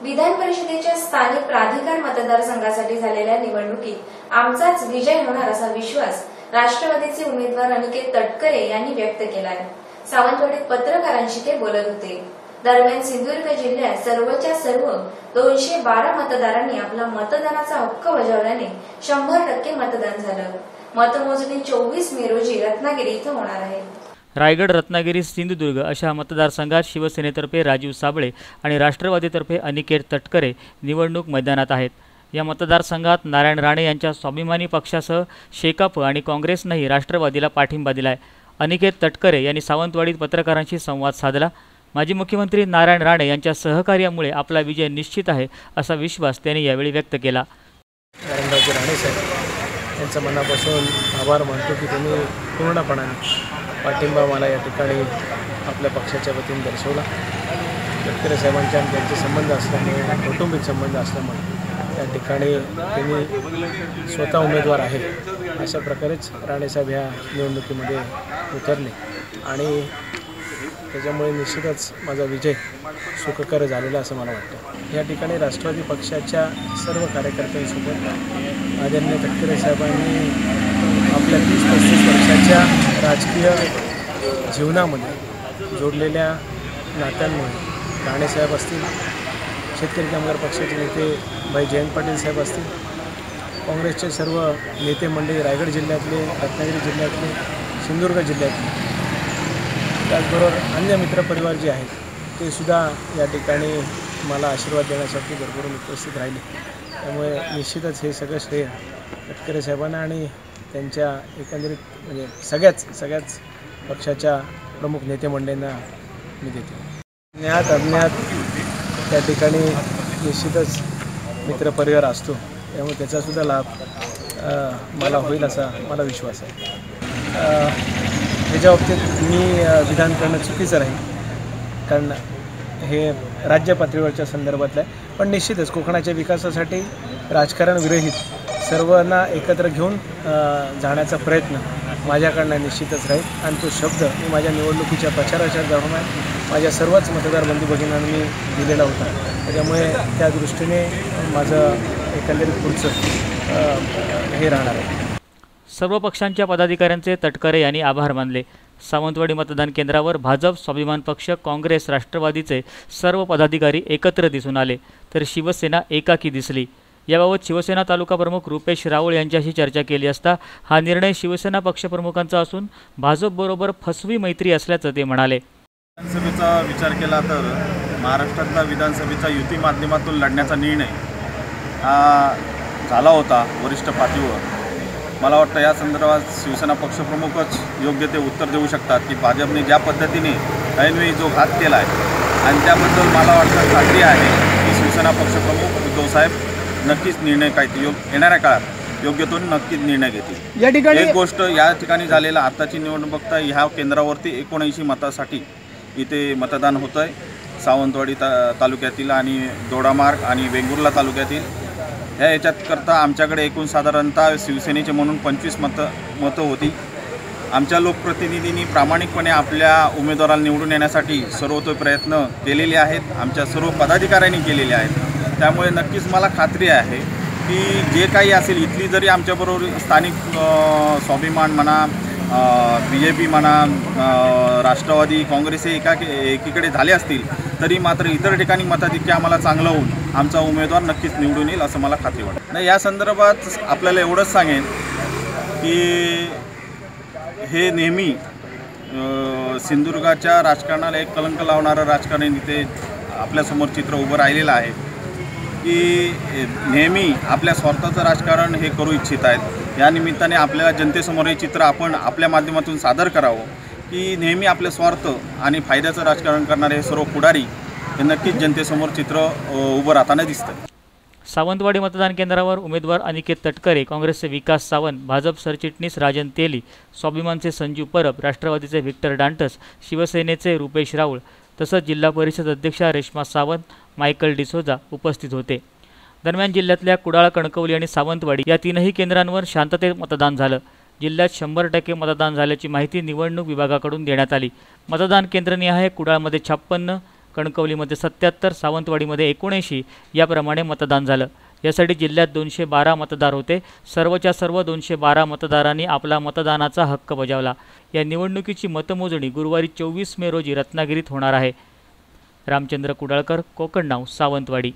विधान परिषदेच्या स्थानिक प्राधिकार मतदारसंघासाठी झालेल्या निवडणुकीत आमचाच विजय होणार असा विश्वास राष्ट्रवादीचे उमेदवार अनिकेत तटकरे यांनी व्यक्त केला आहे। सावंतवाडीत पत्रकारांशी ते बोलत होते। दरम्यान सिंधुदुर्ग जिल्ह्यात सर्वच्या सर्व 212 मतदारांनी आपला मतदानाचा हक्क बजावल्याने 100% मतदान झालं। मतमोजणी 24 मे रोजी रत्नागिरी इथं होणार आहे। रायगड, रत्नागिरी, सिंधुदुर्ग अशा मतदारसंघात शिवसेनेतर्फे राजीव साबळे आणि राष्ट्रवादीतर्फे अनिकेत तटकरे निवडणूक मैदानात आहेत। या मतदारसंघात नारायण राणे यांच्या स्वाभिमानी पक्षासह शेकाप आणि काँग्रेसनेही राष्ट्रवादीला पाठिंबा दिलाय। अनिकेत तटकरे यांनी सावंतवाडीत पत्रकारांशी संवाद साधला। माजी मुख्यमंत्री नारायण राणे यांच्या सहकार्यामुळे आपला विजय निश्चित आहे असा विश्वास त्यांनी यावेळी व्यक्त केला। राणे साहेब यांचा मनापासून आभार मानतो की त्यांनी पूर्णपणाने पाठिंबा मला या ठिकाणी आपल्या पक्षाच्या वतीने दर्शवला। तटकरे साहेबांचे आणि त्यांचे संबंध असल्यामुळे, कौटुंबिक संबंध असल्यामुळे या ठिकाणी त्यांनी स्वतः उमेदवार आहे अशा प्रकारेच राणेसाहेब ह्या निवडणुकीमध्ये उतरले आणि त्याच्यामुळे निश्चितच माझा विजय सुखकर झालेला असं मला वाटतं। या ठिकाणी राष्ट्रवादी पक्षाच्या सर्व कार्यकर्त्यांसोबत आदरणीय तटकरे साहेबांनी आपल्या 30-35 वर्षाच्या राजकीय जीवनामध्ये जोडलेल्या नात्यांमुळे राणेसाहेब असतील, शेतकरी कामगार पक्षाचे नेते भाई जयंत पाटील साहेब असतील, काँग्रेसचे सर्व नेते मंडळी रायगड जिल्ह्यातले, रत्नागिरी जिल्ह्यातले, सिंधुदुर्ग जिल्ह्यातले, त्याचबरोबर अन्य मित्रपरिवार जे आहेत ते सुद्धा या ठिकाणी मला आशीर्वाद देण्यासाठी भरभरून उपस्थित राहिले। त्यामुळे निश्चितच हे सगळं श्रेय तटकरे साहेबांना आणि त्यांच्या एकंदरीत म्हणजे सगळ्याच पक्षाच्या प्रमुख नेते मंडळींना मी देतो। ज्ञात अज्ञात त्या ठिकाणी निश्चितच मित्रपरिवार असतो, त्यामुळे त्याचासुद्धा लाभ मला होईल असा मला विश्वास आहे। ह्याच्या बाबतीत मी विधान करणं चुकीचं राहील, कारण हे राज्य पातळीवरच्या संदर्भातलं आहे। पण निश्चितच कोकणाच्या विकासासाठी राजकारण विरहित सर्वांना एकत्र घेऊन जाण्याचा प्रयत्न माझ्याकडनं निश्चितच राहील आणि तो शब्द मी माझ्या निवडणुकीच्या प्रचाराच्या दरम्यान माझ्या सर्वच मतदार बंधू भगिनींना मी दिलेला होता। त्याच्यामुळे त्या दृष्टीने माझं एकंदरीत पुढचं हे राहणार आहे। सर्व पक्षांच्या पदाधिकाऱ्यांचे तटकरे यांनी आभार मानले। सावंतवाडी मतदान केंद्रावर भाजप, स्वाभिमान पक्ष, काँग्रेस, राष्ट्रवादीचे सर्व पदाधिकारी एकत्र दिसून आले, तर शिवसेना एकाकी दिसली। याबाबत शिवसेना तालुका प्रमुख रुपेश राऊळ यांच्याशी चर्चा केली असता हा निर्णय शिवसेना पक्षप्रमुखांचा असून भाजपबरोबर फसवी मैत्री असल्याचं ते म्हणाले। विधानसभेचा विचार केला तर महाराष्ट्रातला विधानसभेचा युती माध्यमातून लढण्याचा निर्णय झाला होता वरिष्ठ पातळीवर। मला वाटतं या संदर्भात शिवसेना पक्षप्रमुखच योग्य ते उत्तर देऊ शकतात की भाजपने ज्या पद्धतीने ऐनवेळी जो घात केला आहे आणि त्याबद्दल मला वाटतं खात्री आहे की शिवसेना पक्षप्रमुख उद्धवसाहेब नक्कीच निर्णय येणाऱ्या काळात योग्य तो नक्कीच निर्णय घेतील। या ठिकाणी एक गोष्ट या ठिकाणी झालेला आताची निवडणूक बघता ह्या केंद्रावरती 79 मतासाठी इथे मतदान होतं आहे। सावंतवाडी तालुक्यातील आणि दोडामार्ग आणि वेंगुर्ला तालुक्यातील ह्या याच्यात करता आमच्याकडे एकूण साधारणतः शिवसेनेचे म्हणून 25 मतं होती। आमच्या लोकप्रतिनिधींनी प्रामाणिकपणे आपल्या उमेदवाराला निवडून येण्यासाठी सर्वतोय प्रयत्न केलेले आहेत, आमच्या सर्व पदाधिकाऱ्यांनी केलेले आहेत। त्यामुळे नक्कीच मला खात्री आहे की जे काही असेल इथली जरी आमच्याबरोबर स्थानिक स्वाभिमान म्हणा, BJP म्हणा, राष्ट्रवादी, काँग्रेस हे एकीकडे झाले असतील तरी मात्र इतर ठिकाणी मताधिक्य आम्हाला चांगलं होऊन आमचा उमेदवार नक्कीच निवडून येईल असं मला खात्री वाटते। नाही, या संदर्भात आपल्याला एवढंच सांगेन की हे नेहमी सिंधुदुर्गाच्या राजकारणाला एक कलंक लावणारं राजकारण इथे आपल्यासमोर चित्र उभं राहिलेलं आहे की नेहमी आपल्या स्वार्थाचं राजकारण हे करू इच्छित आहेत। या निमित्ताने आपल्याला जनतेसमोर हे चित्र आपण आपल्या माध्यमातून सादर करावं की नेहमी आपले स्वार्थ आणि फायद्याचं राजकारण करणारे हे सर्व पुढारी हे नक्कीच जनतेसमोर चित्र उभं राहताना दिसतं। सावंतवाडी मतदान केंद्रावर उमेदवार अनिकेत तटकरे, काँग्रेसचे विकास सावंत, भाजप सरचिटणीस राजन तेली, स्वाभिमानचे संजीव परब, राष्ट्रवादीचे व्हिक्टर डांटस, शिवसेनेचे रुपेश राऊळ तसंच जिल्हा परिषद अध्यक्षा रेश्मा सावंत, मायकल डिसोजा उपस्थित होते। दरम्यान जिल्ह्यातल्या कुडाळ, कणकवली आणि सावंतवाडी या तीनही केंद्रांवर शांततेत मतदान झालं। जिल्ह्यात 100% मतदान झाल्याची माहिती निवडणूक विभागाकडून देण्यात आली। मतदान केंद्रनिहाय कुडाळमध्ये 56, कणकवलीमध्ये 77, सावंतवाडीमध्ये 79 याप्रमाणे मतदान झालं। यासाठी जिल्ह्यात 212 मतदार होते। सर्वच्या सर्व 212 मतदारांनी आपला मतदानाचा हक्क बजावला। या निवडणुकीची मतमोजणी गुरुवारी 24 मे रोजी रत्नागिरीत होणार आहे। रामचंद्र कुडाळकर, कोकण नाऊ, सावंतवाडी।